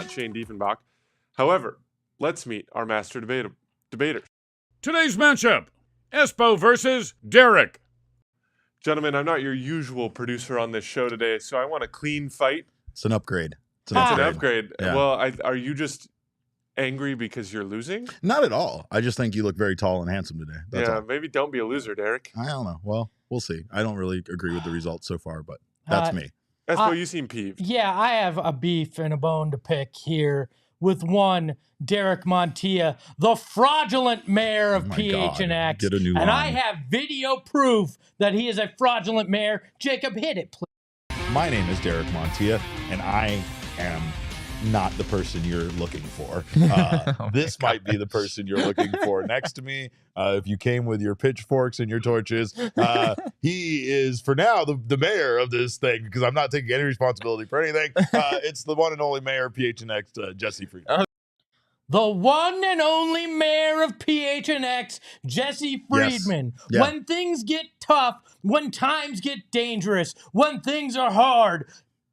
not Shane Diefenbach. However, let's meet our master debaters. Today's matchup, Espo versus Derek. Gentlemen, I'm not your usual producer on this show today, so I want a clean fight. It's an upgrade. It's an upgrade. Yeah. Well, are you just angry because you're losing? Not at all. I just think you look very tall and handsome today. That's all. Maybe don't be a loser, Derek. I don't know. Well, we'll see. I don't really agree with the results so far, but that's me. Espo, you seem peeved. Yeah, I have a beef and a bone to pick here with one Derek Montilla, the fraudulent mayor of PHNX. Get a new and line. I have video proof that he is a fraudulent mayor. Jacob, hit it, please. My name is Derek Montilla, and I am not the person you're looking for. This might be the person you're looking for next to me. If you came with your pitchforks and your torches, he is, for now, the mayor of this thing, because I'm not taking any responsibility for anything. It's the one and only mayor of PHNX, Jesse Friedman. The one and only mayor of PHNX, Jesse Friedman. Yes. Yeah. When things get tough, when times get dangerous, when things are hard,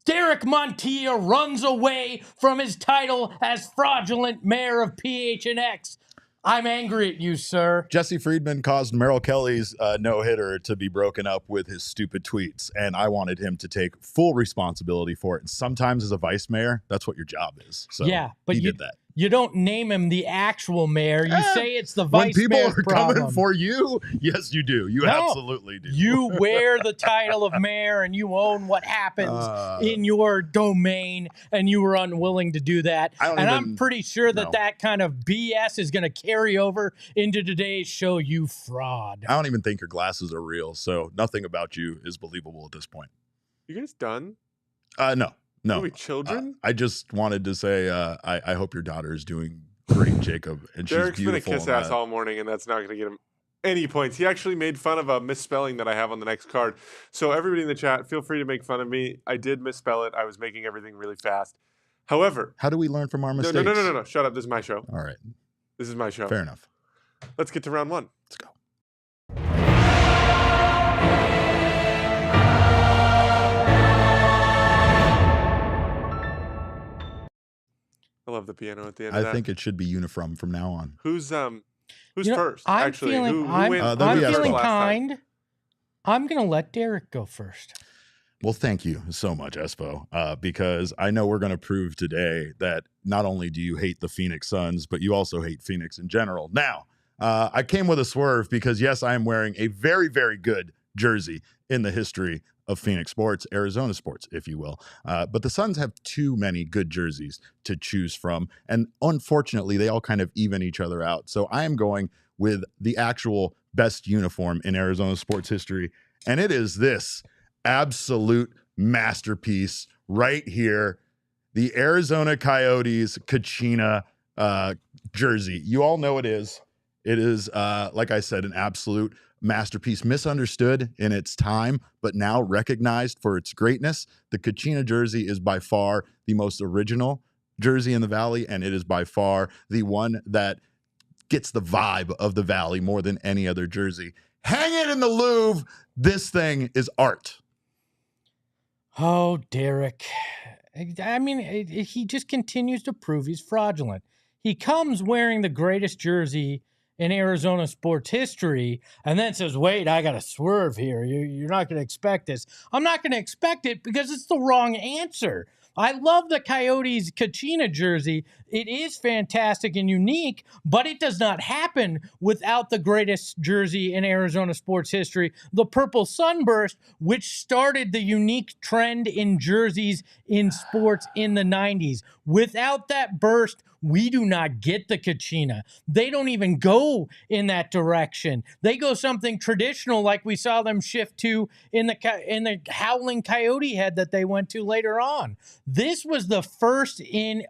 Derek Montilla runs away from his title as fraudulent mayor of PHNX. I'm angry at you, sir. Jesse Friedman caused Merrill Kelly's no-hitter to be broken up with his stupid tweets, and I wanted him to take full responsibility for it. And sometimes as a vice mayor, that's what your job is. So yeah, but he did that. You don't name him the actual mayor. You say it's the vice mayor's When people are problem. coming for you, yes, you do. You absolutely do. You wear the title of mayor and you own what happens in your domain, and you were unwilling to do that. I'm pretty sure that that kind of BS is going to carry over into today's show, you fraud. I don't even think your glasses are real, so nothing about you is believable at this point. You guys done? No. Are we children? I just wanted to say I hope your daughter is doing great, Jacob, and Derek's she's beautiful. Derek's been a kiss ass all morning, and that's not going to get him any points. He actually made fun of a misspelling that I have on the next card. So everybody in the chat, feel free to make fun of me. I did misspell it. I was making everything really fast. However, how do we learn from our mistakes? No. Shut up. This is my show. All right. This is my show. Fair enough. Let's get to round one. Let's go. I love the piano at the end of that. I think it should be uniform from now on. Who's first? I'm actually, feeling, who I'm wins? feeling kind. I'm going to let Derek go first. Well, thank you so much, Espo, because I know we're going to prove today that not only do you hate the Phoenix Suns, but you also hate Phoenix in general. Now, I came with a swerve because, yes, I am wearing a very, very good jersey in the history of Phoenix sports, Arizona sports, if you will. But the Suns have too many good jerseys to choose from. And unfortunately, they all kind of even each other out. So I am going with the actual best uniform in Arizona sports history. And it is this absolute masterpiece right here. The Arizona Coyotes Kachina jersey. You all know it is. It is, like I said, an absolute masterpiece, misunderstood in its time, but now recognized for its greatness. The Kachina jersey is by far the most original jersey in the Valley, and it is by far the one that gets the vibe of the Valley more than any other jersey. Hang it in the Louvre. This thing is art. Oh, Derek. I mean, he just continues to prove he's fraudulent. He comes wearing the greatest jersey in Arizona sports history, and then says, wait, I got to swerve here. You're not going to expect this. I'm not going to expect it because it's the wrong answer. I love the Coyotes Kachina jersey. It is fantastic and unique, but it does not happen without the greatest jersey in Arizona sports history, the Purple Sunburst, which started the unique trend in jerseys in sports in the 90s. Without that burst, we do not get the Kachina. They don't even go in that direction. They go something traditional like we saw them shift to in the Howling Coyote head that they went to later on. This was the first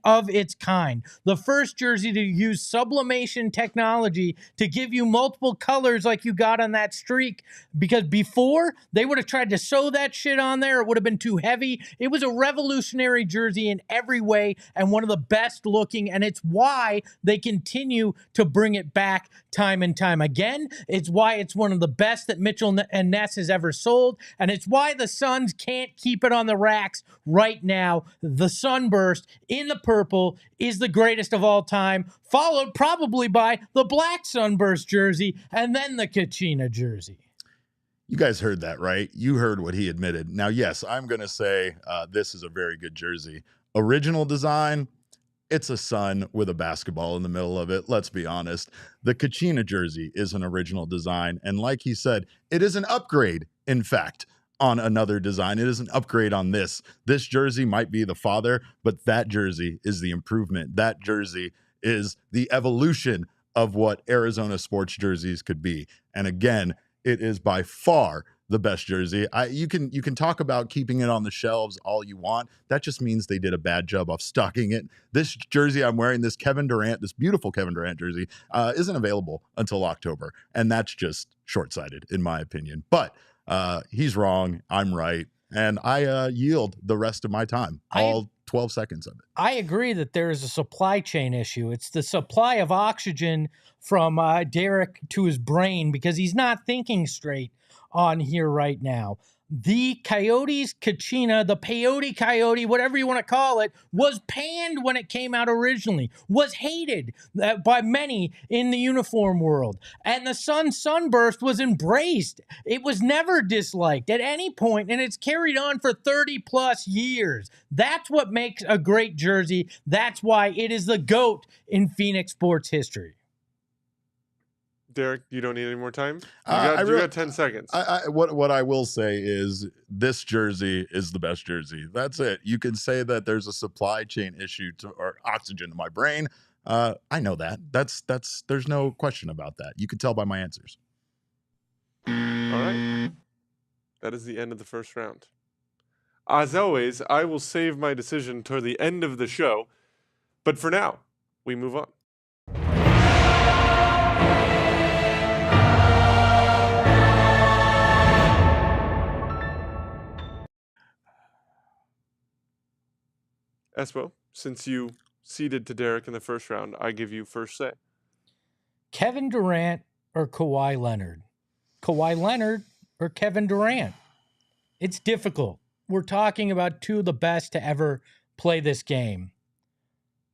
of its kind. moneyline, the first jersey to use sublimation technology to give you multiple colors like you got on that streak. Because before, they would have tried to sew that shit on there. It would have been too heavy. It was a revolutionary jersey in every way and one of the best looking, and it's why they continue to bring it back time and time again. It's why it's one of the best that Mitchell and Ness has ever sold, and it's why the Suns can't keep it on the racks right now. The Sunburst in the purple is the greatest of all time, followed probably by the black Sunburst jersey and then the Kachina jersey. You guys heard that, right? You heard what he admitted. Now, yes, I'm going to say this is a very good jersey. Original design, it's a sun with a basketball in the middle of it. Let's be honest. The Kachina jersey is an original design. And like he said, it is an upgrade, in fact, on another design. It is an upgrade on this. This jersey might be the father, but that jersey is the improvement. That jersey is the evolution of what Arizona sports jerseys could be. And again, it is by far the best jersey. You can talk about keeping it on the shelves all you want. That just means they did a bad job of stocking it. This jersey I'm wearing, this Kevin Durant, this beautiful Kevin Durant jersey, isn't available until October. And that's just short-sighted, in my opinion. But he's wrong. I'm right. And I yield the rest of my time, all 12 seconds of it. I agree that there is a supply chain issue. It's the supply of oxygen from Derek to his brain because he's not thinking straight on here right now. The Coyotes Kachina, the Peyote Coyote, whatever you want to call it, was panned when it came out originally, was hated by many in the uniform world. And the Sunburst was embraced. It was never disliked at any point, and it's carried on for 30 plus years. That's what makes a great jersey. That's why it is the GOAT in Phoenix sports history. Derek, you don't need any more time? You got 10 seconds. What I will say is this jersey is the best jersey. That's it. You can say that there's a supply chain issue or oxygen to my brain. I know that. There's no question about that. You can tell by my answers. All right. That is the end of the first round. As always, I will save my decision toward the end of the show. But for now, we move on. Espo, since you ceded to Derek in the first round, I give you first say. Kevin Durant or Kawhi Leonard? Kawhi Leonard or Kevin Durant? It's difficult. We're talking about two of the best to ever play this game.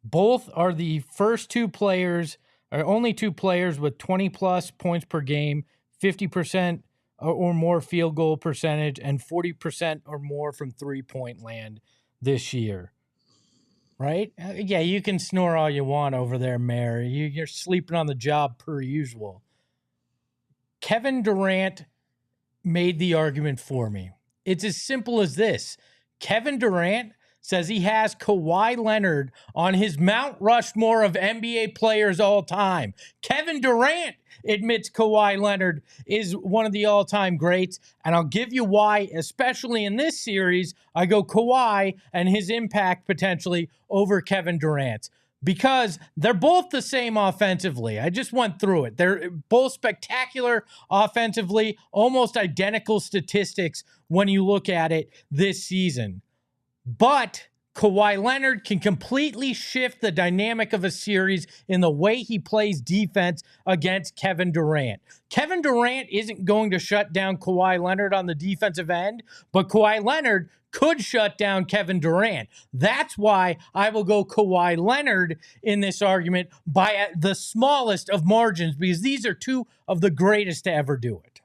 Both are the first two players, or only two players with 20 plus points per game, 50% or more field goal percentage, and 40% or more from three-point land this year. Right? Yeah, you can snore all you want over there, Mary. You're sleeping on the job per usual. Kevin Durant made the argument for me. It's as simple as this. Kevin Durant says he has Kawhi Leonard on his Mount Rushmore of NBA players all time. Kevin Durant admits Kawhi Leonard is one of the all-time greats, and I'll give you why, especially in this series, I go Kawhi and his impact potentially over Kevin Durant. Because they're both the same offensively. I just went through it. They're both spectacular offensively, almost identical statistics when you look at it this season. But Kawhi Leonard can completely shift the dynamic of a series in the way he plays defense against Kevin Durant. Kevin Durant isn't going to shut down Kawhi Leonard on the defensive end, but Kawhi Leonard could shut down Kevin Durant. That's why I will go Kawhi Leonard in this argument by the smallest of margins, because these are two of the greatest to ever do it.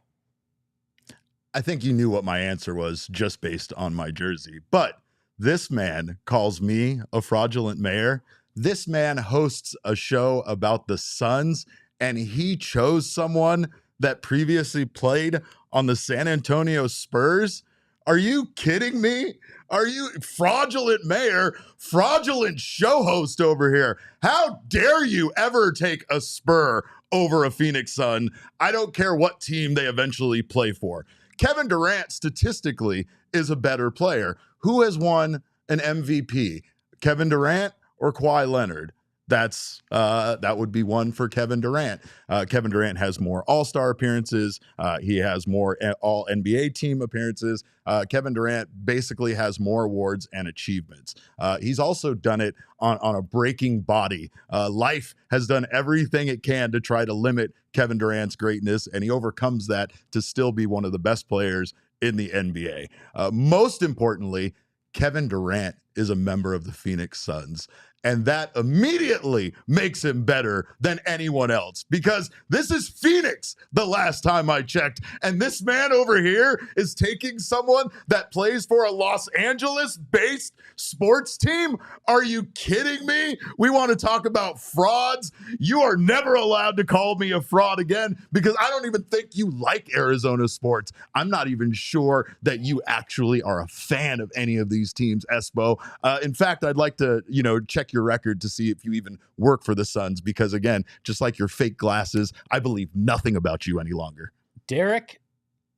I think you knew what my answer was just based on my jersey, but this man calls me a fraudulent mayor. This man hosts a show about the Suns, and he chose someone that previously played on the San Antonio Spurs. Are you kidding me? Are you fraudulent mayor, fraudulent show host over here? How dare you ever take a Spur over a Phoenix Sun? I don't care what team they eventually play for. Kevin Durant statistically is a better player. Who has won an MVP? Kevin Durant or Kawhi Leonard? that would be one for Kevin Durant. Kevin Durant has more All-Star appearances. He has more All NBA team appearances. Kevin Durant basically has more awards and achievements. He's also done it on a breaking body. Life has done everything it can to try to limit Kevin Durant's greatness, and he overcomes that to still be one of the best players in the NBA. Most importantly, Kevin Durant is a member of the Phoenix Suns. And that immediately makes him better than anyone else, because this is Phoenix the last time I checked. And this man over here is taking someone that plays for a Los Angeles-based sports team. Are you kidding me? We want to talk about frauds? You are never allowed to call me a fraud again, because I don't even think you like Arizona sports. I'm not even sure that you actually are a fan of any of these teams, Espo. In fact, I'd like to, check your record to see if you even work for the Suns, because again, just like your fake glasses, I believe nothing about you any longer. Derek,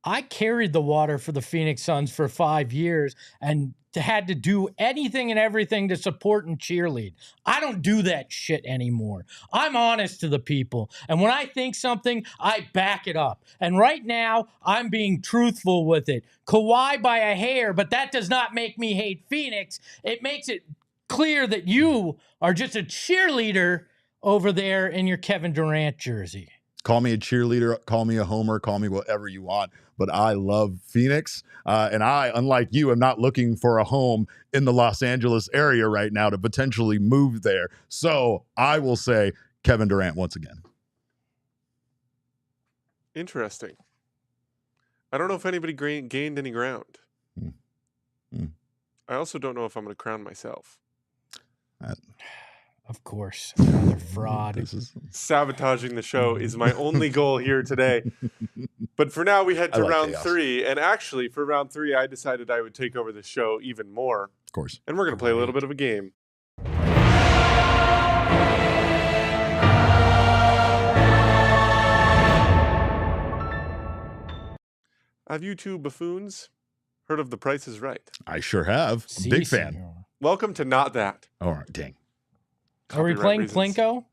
I carried the water for the Phoenix Suns for 5 years and had to do anything and everything to support and cheerlead. I don't do that shit anymore. I'm honest to the people. And when I think something, I back it up. And right now, I'm being truthful with it. Kawhi by a hair, but that does not make me hate Phoenix. It makes it clear that you are just a cheerleader over there in your Kevin Durant jersey. Call me a cheerleader, call me a homer, call me whatever you want, but I love Phoenix. And I, unlike you, am not looking for a home in the Los Angeles area right now to potentially move there. So I will say Kevin Durant once again. Interesting. I don't know if anybody gained any ground. I also don't know if I'm going to crown myself. Of course, another fraud. Sabotaging the show is my only goal here today. But for now, we head to round chaos. 3. And actually, for round 3, I decided I would take over the show even more. Of course. And we're going to play a little bit of a game. Have you two buffoons heard of The Price is Right? I sure have. Big fan. Welcome to Not That. All right, dang. Are we playing Plinko?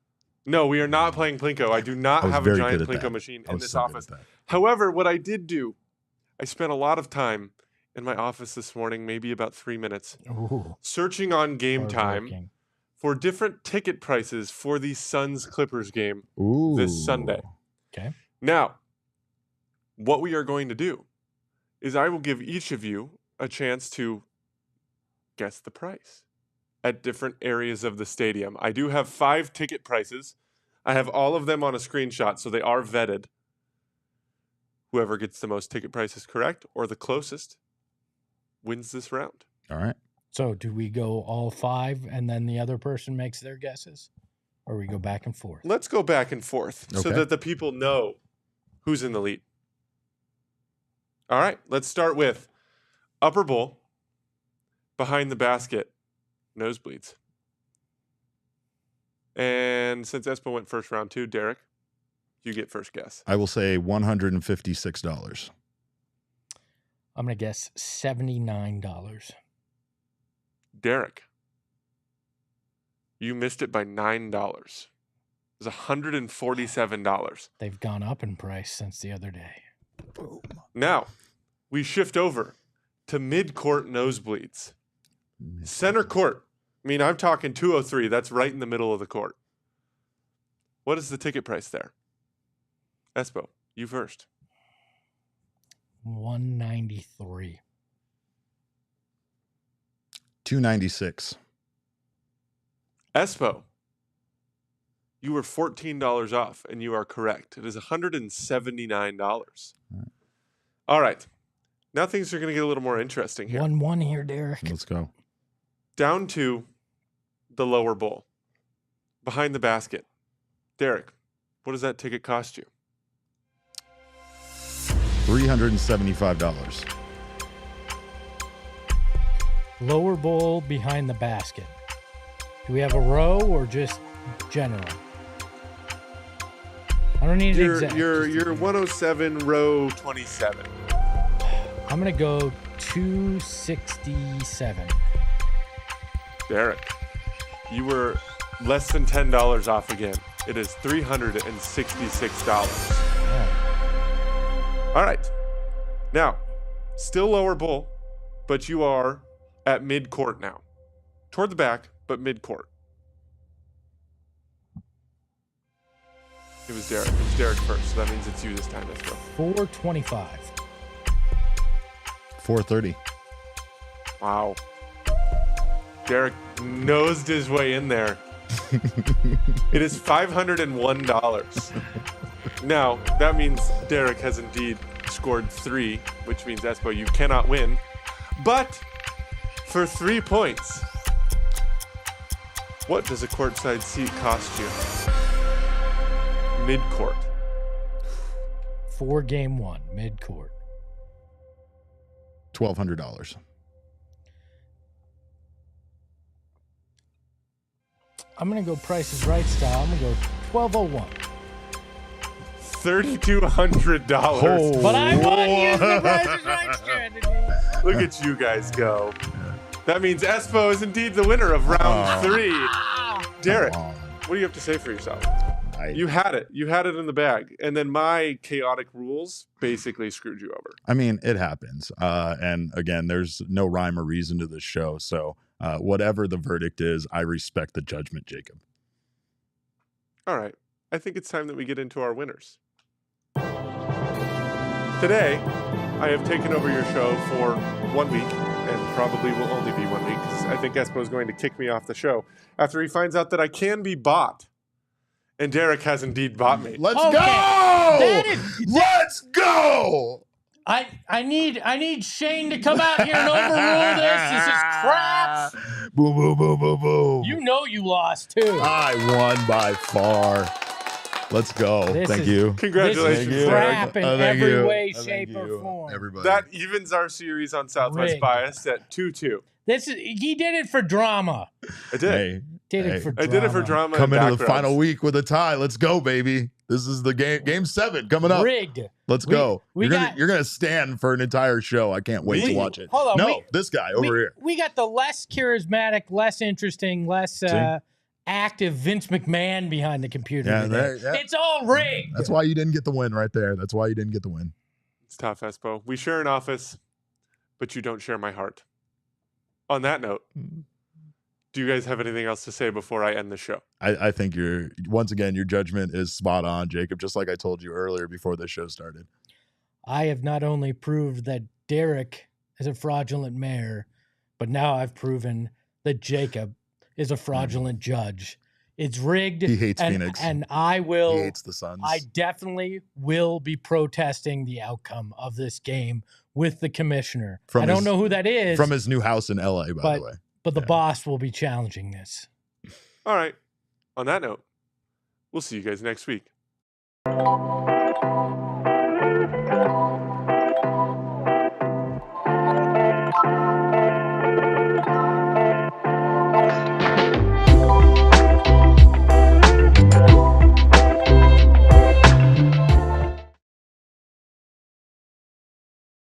No, we are not playing Plinko. I do not have a giant Plinko machine in this office. However, what I did do, I spent a lot of time in my office this morning, maybe about 3 minutes, searching on Game Time for different ticket prices for the Suns-Clippers game this Sunday. Okay. Now, what we are going to do is I will give each of you a chance to guess the price at different areas of the stadium. I do have 5 ticket prices. I have all of them on a screenshot, so they are vetted. Whoever gets the most ticket prices correct, or the closest, wins this round. All right. So do we go all 5 and then the other person makes their guesses? Or we go back and forth? Let's go back and forth so that the people know who's in the lead. All right, let's start with upper bowl, behind the basket, nosebleeds. And since Espo went first round 2, Derek, you get first guess. I will say $156. I'm going to guess $79. Derek, you missed it by $9. It was $147. They've gone up in price since the other day. Boom. Now, we shift over to mid-court nosebleeds. Center court. I mean, I'm talking 203. That's right in the middle of the court. What is the ticket price there? Espo, you first. $193. $296. Espo, you were $14 off, and you are correct. It is $179. All right. Now things are going to get a little more interesting here. 1-1 here, Derek. Let's go. Down to the lower bowl. Behind the basket. Derek, what does that ticket cost you? $375. Lower bowl behind the basket. Do we have a row or just general? I don't need an exact. You're 107, row 27. I'm going to go 267. Derek, you were less than $10 off again. It is $366. All right. Now, still lower bowl, but you are at mid-court now. Toward the back, but mid-court. It was Derek. It was Derek first, so that means it's you this time, Espo. 425. 430. Wow. Derek nosed his way in there. It is $501. Now, that means Derek has indeed scored 3, which means, Espo, you cannot win. But for 3 points, what does a courtside seat cost you? Mid-court. For game 1, mid-court. $1,200. I'm going to go Price is Right style. I'm going to go $1,201. $3,200. But I won using the Price is Right strategy. Look at you guys go. That means Espo is indeed the winner of round 3. Derek, what do you have to say for yourself? You had it. You had it in the bag. And then my chaotic rules basically screwed you over. I mean, it happens. And again, there's no rhyme or reason to this show. So whatever the verdict is, I respect the judgment, Jacob. All right. I think it's time that we get into our winners. Today, I have taken over your show for 1 week, and probably will only be 1 week, because I think Espo is going to kick me off the show after he finds out that I can be bought. And Derek has indeed bought me. Let's go! Let's go! I need Shane to come out here and overrule this. This is crap. Boom, boom, boom, boom, boom. You know you lost too. I won by far. Let's go. Thank you. Congratulations, This is Derek. crap in Thank every you. way, Thank shape, or you, form. everybody. That evens our series on Southwest Rigged. Bias at 2-2. He did it for drama. I did. Hey, Did Hey. it for drama. I did it for drama. come and into the backgrounds. final week with a tie. Let's go, baby. This is the game 7 coming up. Rigged. Let's go. we You're gonna stand for an entire show. I can't wait to watch it. Hold on, No, this guy over here. We got the less charismatic, less interesting, less active Vince McMahon behind the computer today. It's all rigged. That's why you didn't get the win right there. That's why you didn't get the win. It's tough, Espo. We share an office, but you don't share my heart. On that note, do you guys have anything else to say before I end the show? I think once again, your judgment is spot on, Jacob, just like I told you earlier before the show started. I have not only proved that Derek is a fraudulent mayor, but now I've proven that Jacob is a fraudulent judge. It's rigged. He hates Phoenix. And I will. He hates the Suns. I definitely will be protesting the outcome of this game with the commissioner. I don't know who that is. From his new house in LA, by the way. But the boss will be challenging this. All right. On that note, we'll see you guys next week.